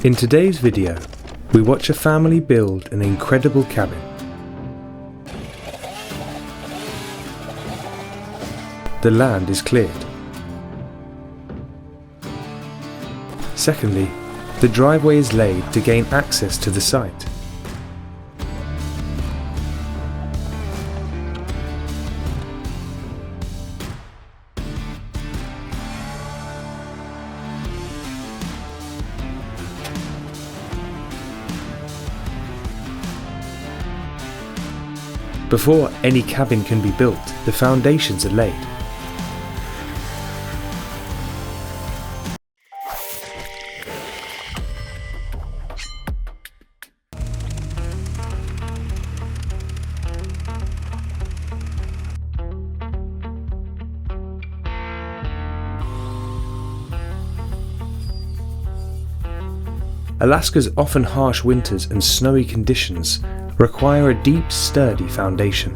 In today's video, we watch a family build an incredible cabin. The land is cleared. Secondly, the driveway is laid to gain access to the site. Before any cabin can be built, the foundations are laid. Alaska's often harsh winters and snowy conditions require a deep, sturdy foundation.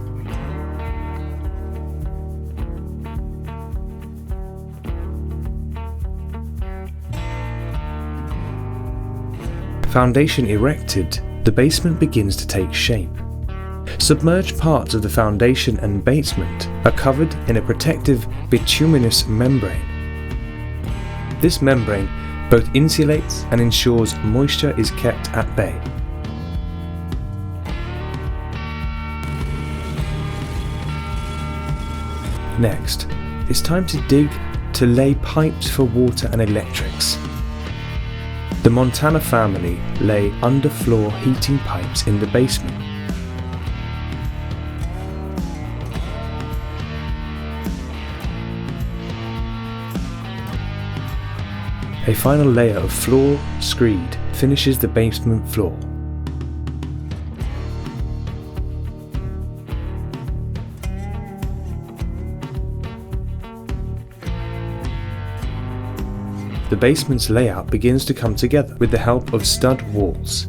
Foundation erected, the basement begins to take shape. Submerged parts of the foundation and basement are covered in a protective bituminous membrane. This membrane both insulates and ensures moisture is kept at bay. Next, it's time to dig to lay pipes for water and electrics. The Montana family lay underfloor heating pipes in the basement. A final layer of floor screed finishes the basement floor. The basement's layout begins to come together with the help of stud walls.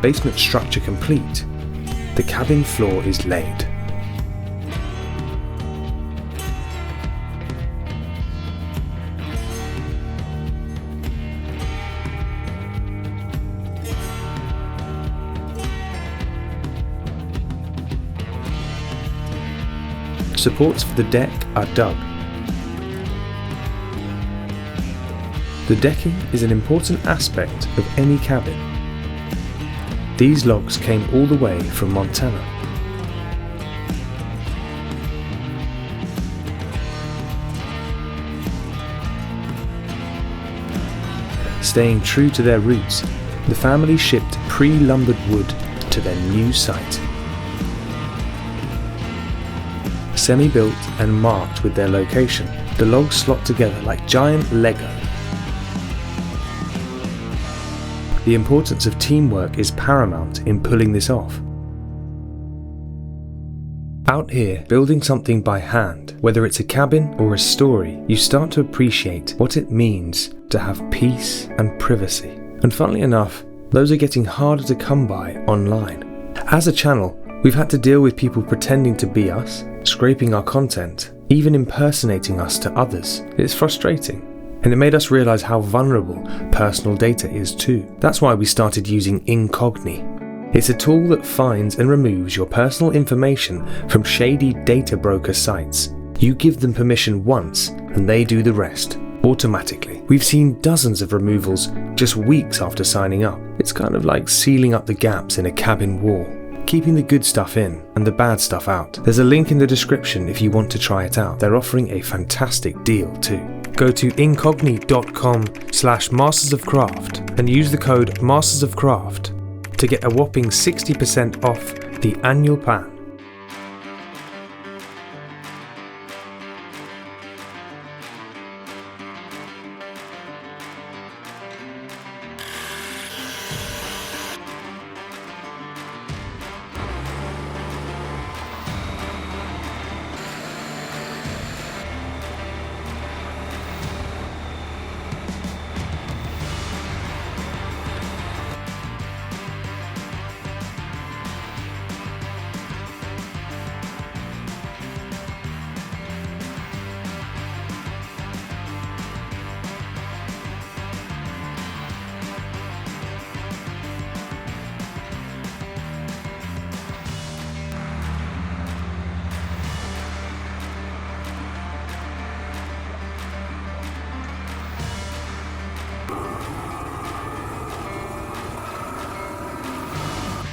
Basement structure complete, the cabin floor is laid. Supports for the deck are dug. The decking is an important aspect of any cabin. These logs came all the way from Montana. Staying true to their roots, the family shipped pre-lumbered wood to their new site. Semi-built and marked with their location, the logs slot together like giant Lego. The importance of teamwork is paramount in pulling this off. Out here, building something by hand, whether it's a cabin or a story, you start to appreciate what it means to have peace and privacy. And funnily enough, those are getting harder to come by online. As a channel, we've had to deal with people pretending to be us, scraping our content, even impersonating us to others. It's frustrating. And it made us realize how vulnerable personal data is too. That's why we started using Chimney. It's a tool that finds and removes your personal information from shady data broker sites. You give them permission once and they do the rest, automatically. We've seen dozens of removals just weeks after signing up. It's kind of like sealing up the gaps in a cabin wall, keeping the good stuff in and the bad stuff out. There's a link in the description if you want to try it out. They're offering a fantastic deal too. Go to incogni.com/mastersofcraft and use the code mastersofcraft to get a whopping 60% off the annual plan.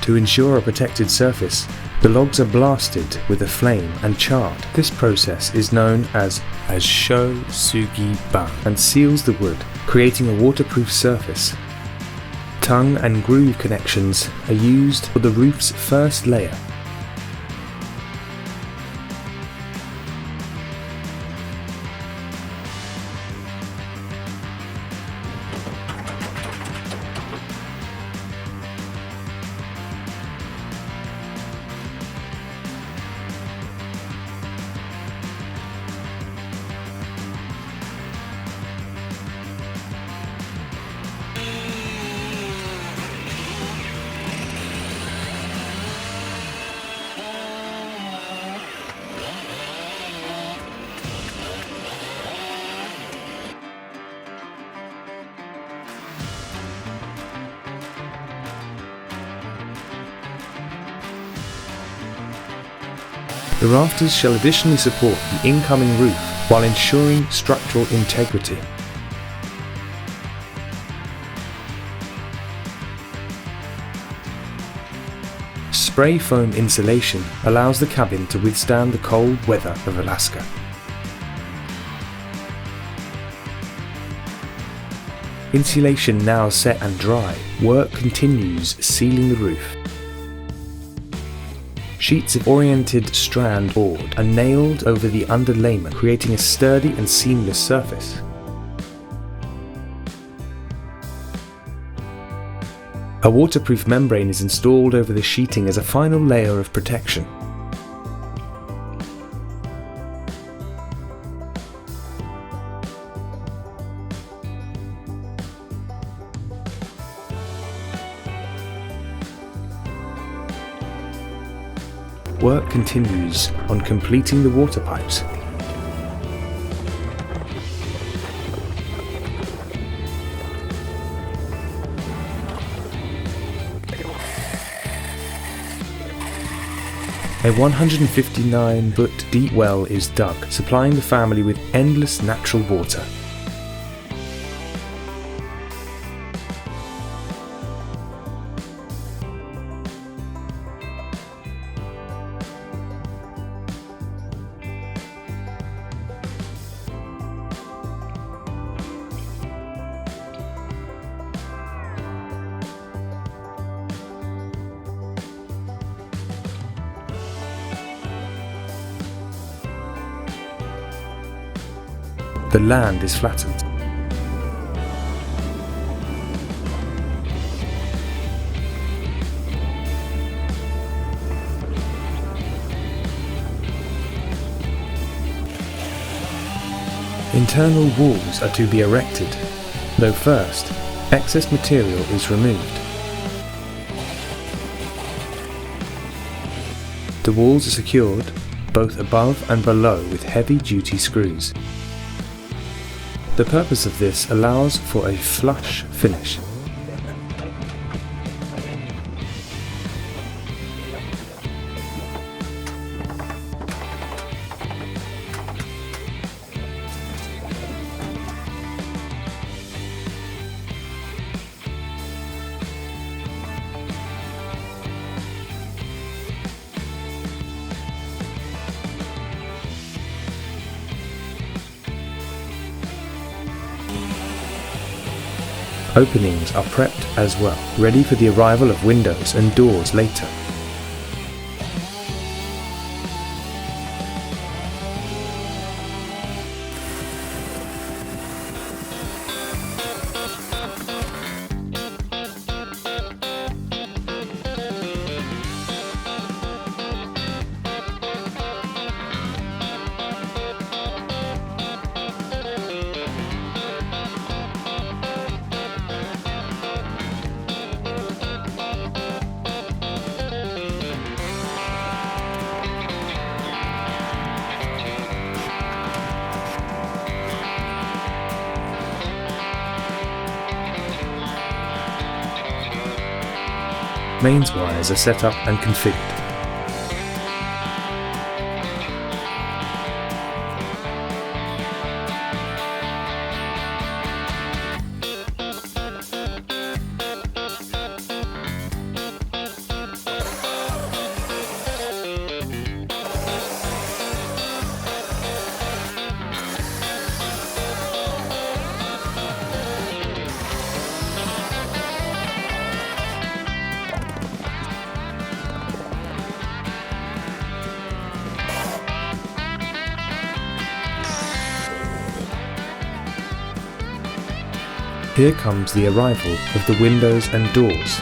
To ensure a protected surface, the logs are blasted with a flame and charred. This process is known as sho sugi ban and seals the wood, creating a waterproof surface. Tongue and groove connections are used for the roof's first layer. The rafters shall additionally support the incoming roof while ensuring structural integrity. Spray foam insulation allows the cabin to withstand the cold weather of Alaska. Insulation now set and dry, work continues sealing the roof. Sheets of oriented strand board are nailed over the underlayment, creating a sturdy and seamless surface. A waterproof membrane is installed over the sheeting as a final layer of protection. Work continues on completing the water pipes. A 159-foot deep well is dug, supplying the family with endless natural water. The land is flattened. Internal walls are to be erected, though first, excess material is removed. The walls are secured, both above and below, with heavy-duty screws. The purpose of this allows for a flush finish. Openings are prepped as well, ready for the arrival of windows and doors later. Mains wires are set up and configured. Here comes the arrival of the windows and doors.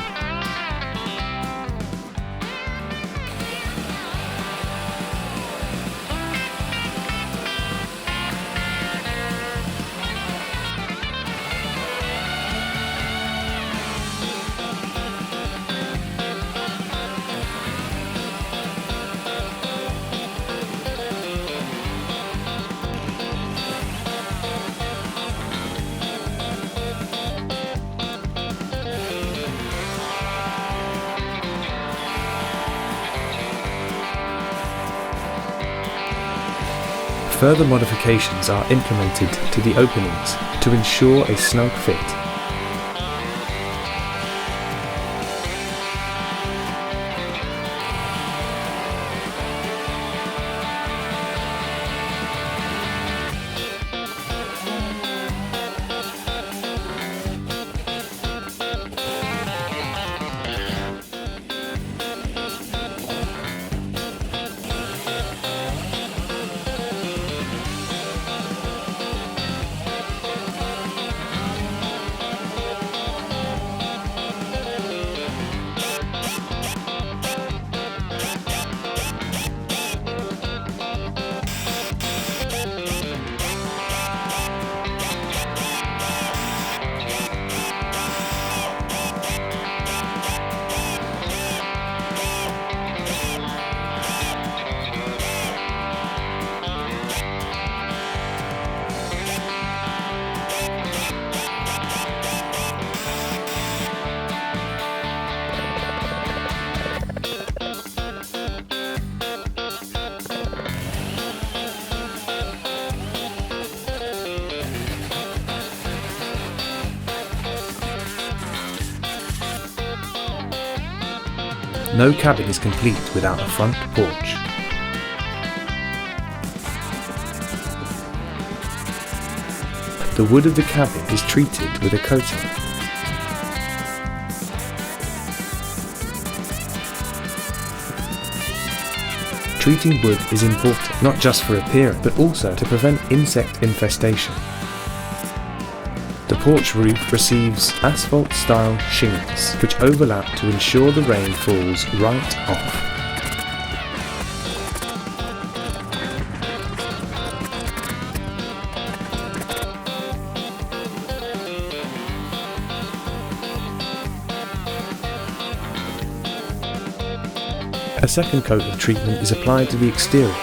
Further modifications are implemented to the openings to ensure a snug fit. No cabin is complete without a front porch. The wood of the cabin is treated with a coating. Treating wood is important, not just for appearance, but also to prevent insect infestation. The porch roof receives asphalt-style shingles, which overlap to ensure the rain falls right off. A second coat of treatment is applied to the exterior.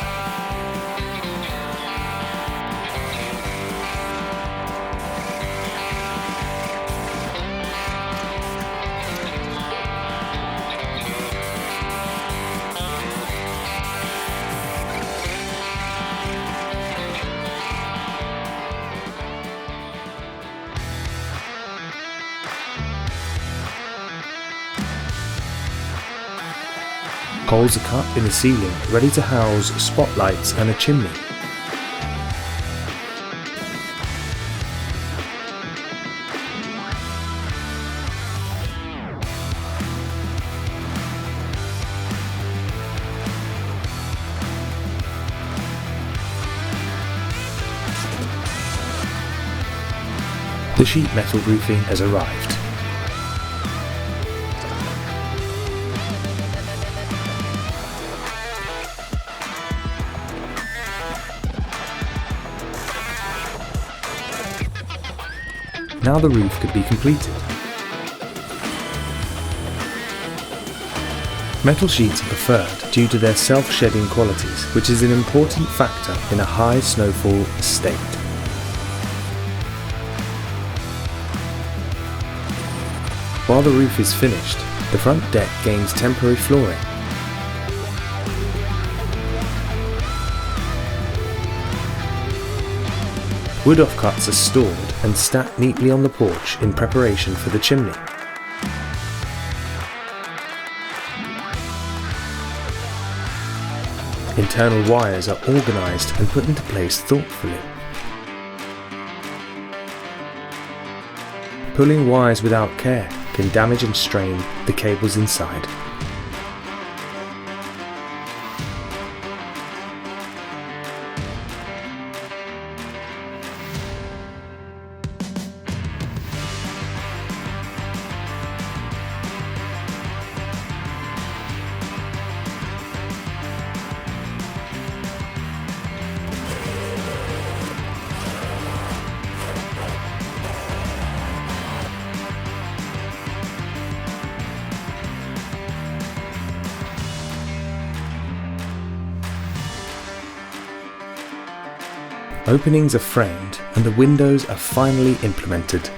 Holes are cut in the ceiling, ready to house spotlights and a chimney. The sheet metal roofing has arrived. Now the roof could be completed. Metal sheets are preferred due to their self-shedding qualities, which is an important factor in a high snowfall estate. While the roof is finished, the front deck gains temporary flooring. Wood offcuts are stored and stacked neatly on the porch in preparation for the chimney. Internal wires are organised and put into place thoughtfully. Pulling wires without care can damage and strain the cables inside. Openings are framed and the windows are finally implemented.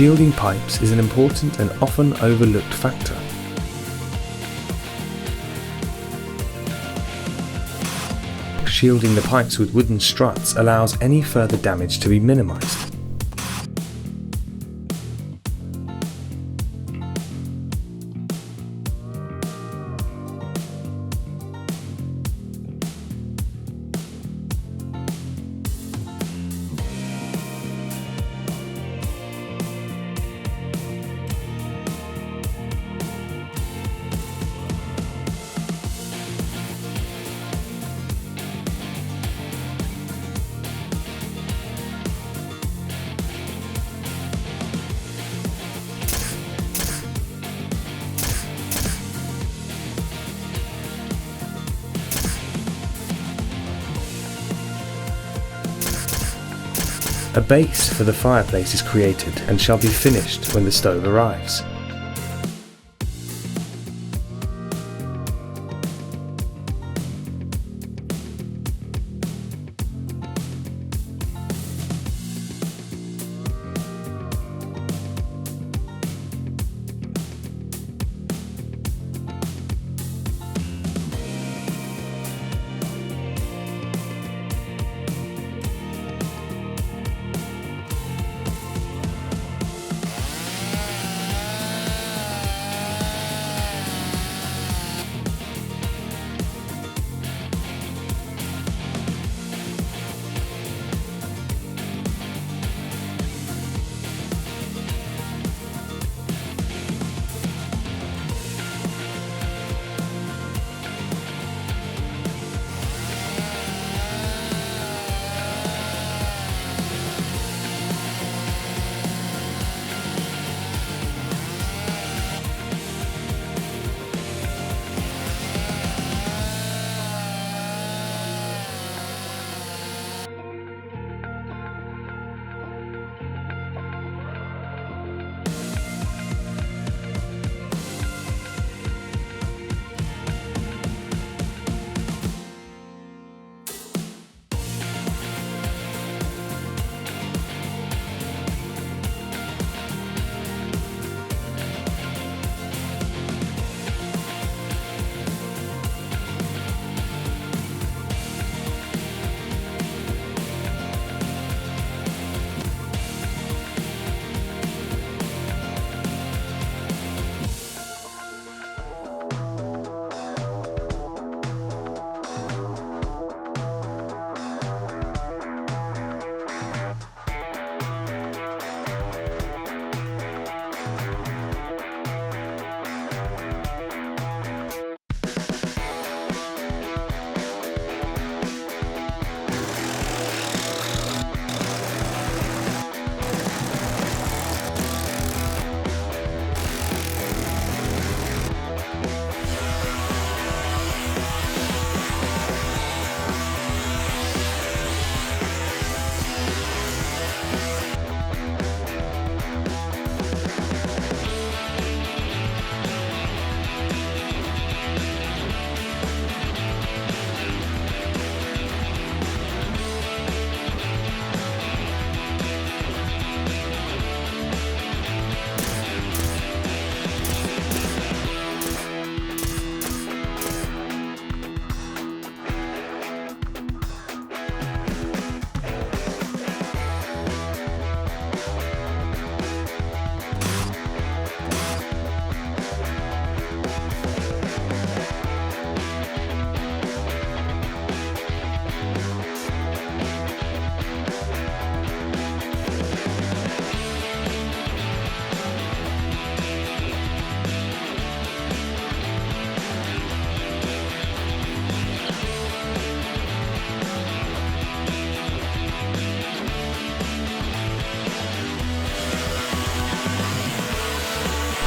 Shielding pipes is an important and often overlooked factor. Shielding the pipes with wooden struts allows any further damage to be minimized. A base for the fireplace is created and shall be finished when the stove arrives.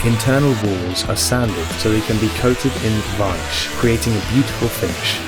internal walls are sanded so they can be coated in varnish, creating a beautiful finish.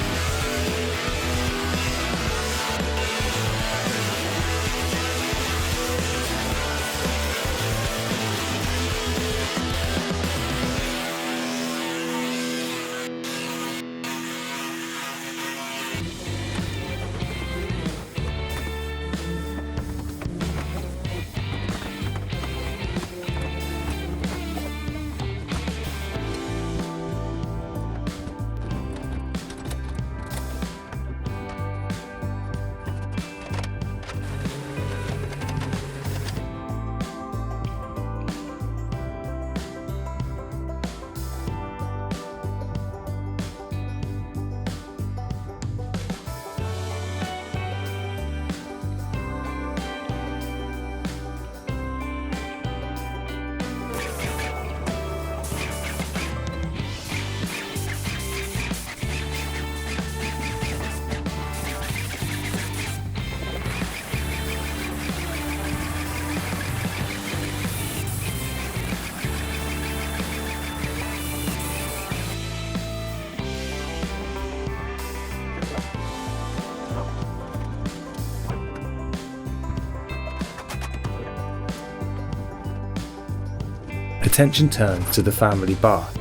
Attention turns to the family bath.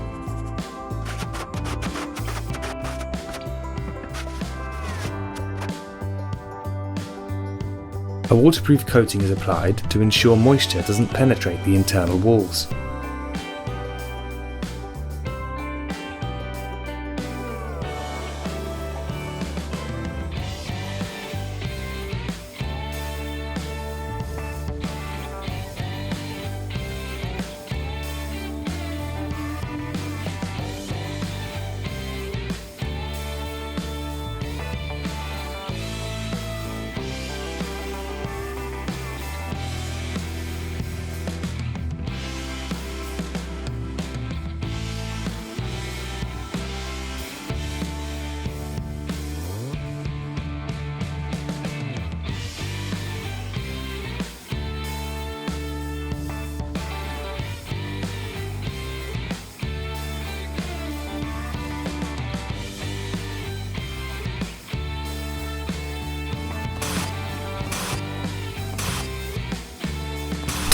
A waterproof coating is applied to ensure moisture doesn't penetrate the internal walls.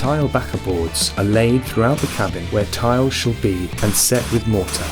Tile backer boards are laid throughout the cabin where tiles shall be and set with mortar.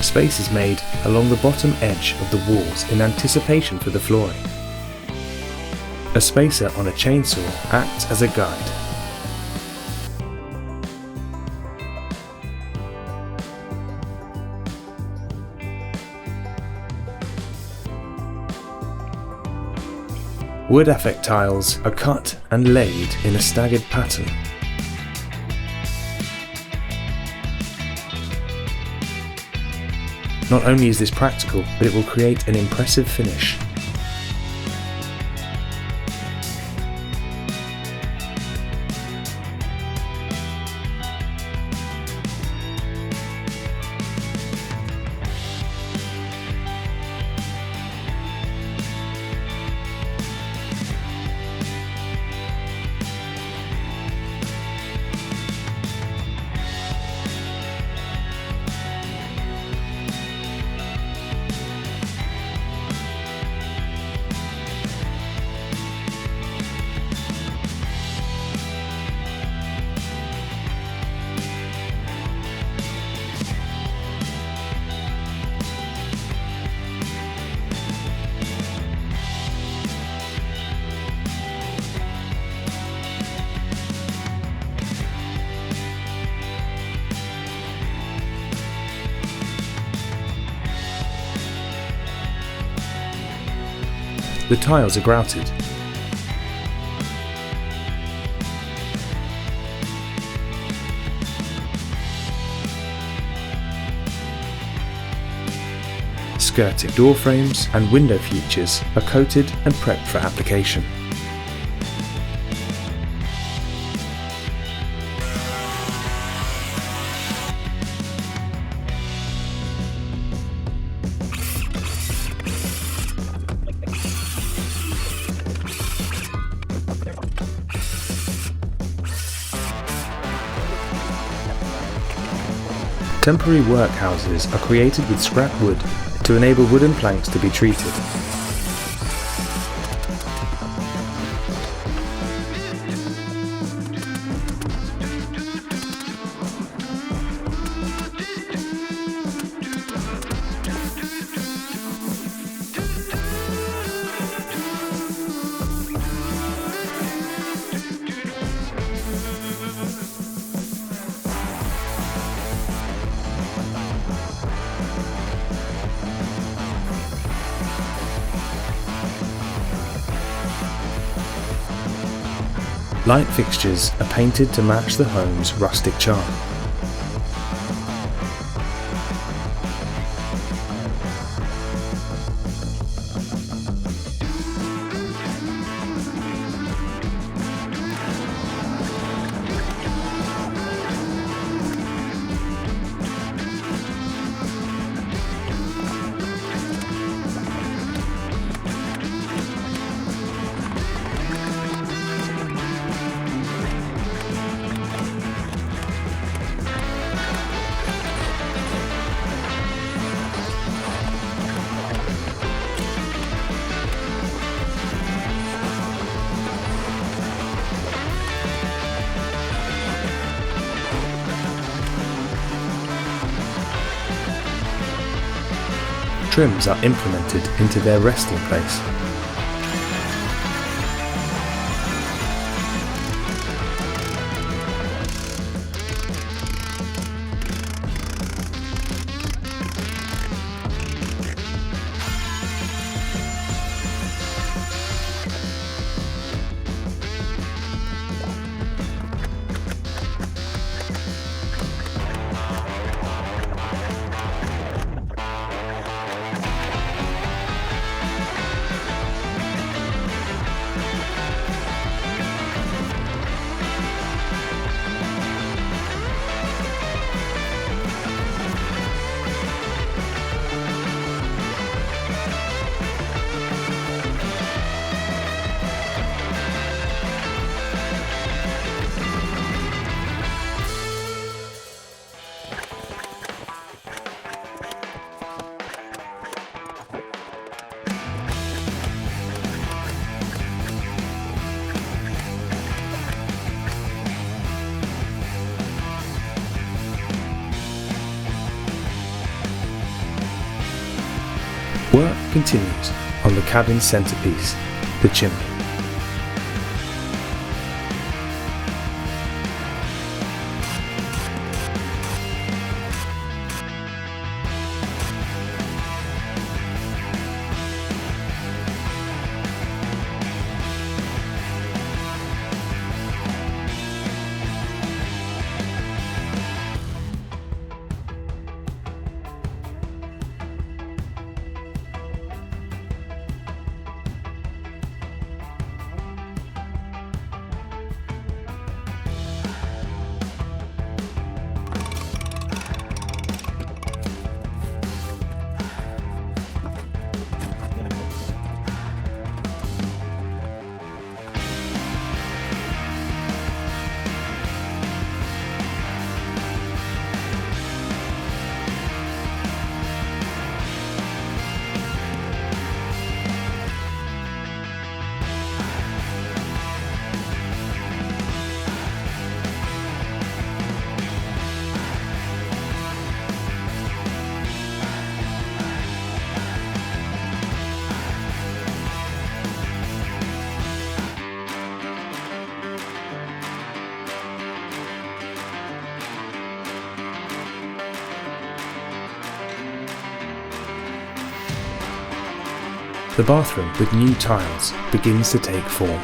Space is made along the bottom edge of the walls in anticipation for the flooring. A spacer on a chainsaw acts as a guide. Wood affect tiles are cut and laid in a staggered pattern. Not only is this practical, but it will create an impressive finish. the tiles are grouted. Skirted door frames and window features are coated and prepped for application. Temporary workhouses are created with scrap wood to enable wooden planks to be treated. Light fixtures are painted to match the home's rustic charm. Trims are implemented into their resting place. Work continues on the cabin's centerpiece, the chimney. the bathroom with new tiles begins to take form.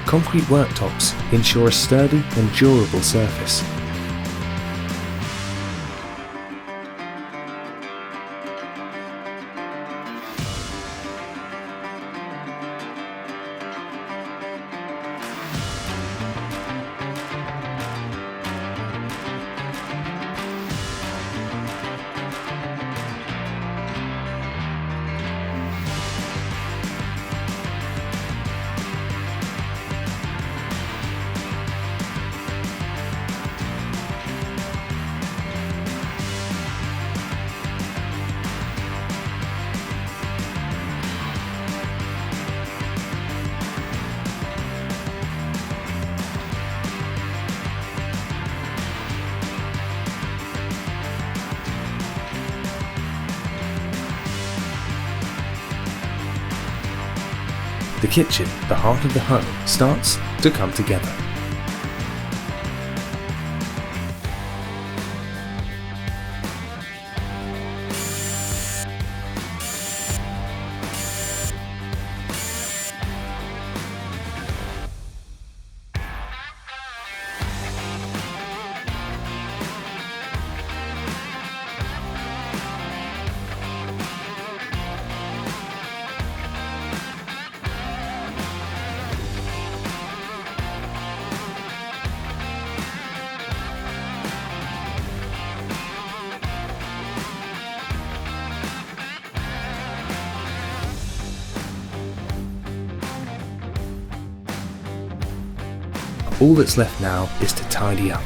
Concrete worktops ensure a sturdy and durable surface. The kitchen, the heart of the home, starts to come together. All that's left now is to tidy up.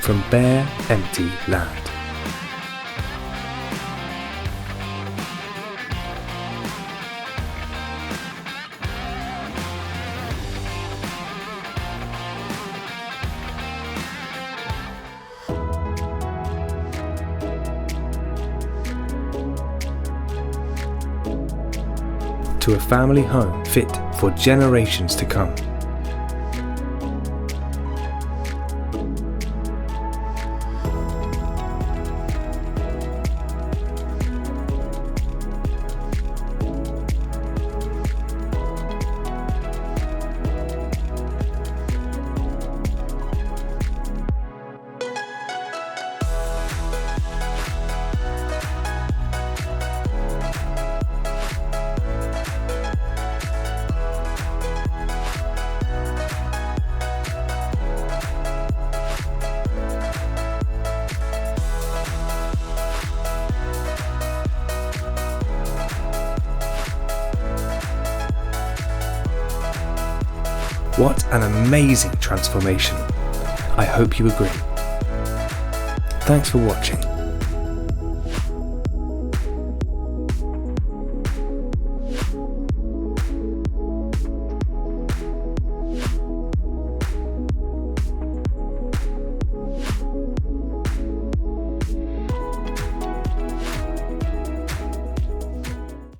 From bare, empty land. To a family home fit for generations to come. What an amazing transformation. I hope you agree. Thanks for watching.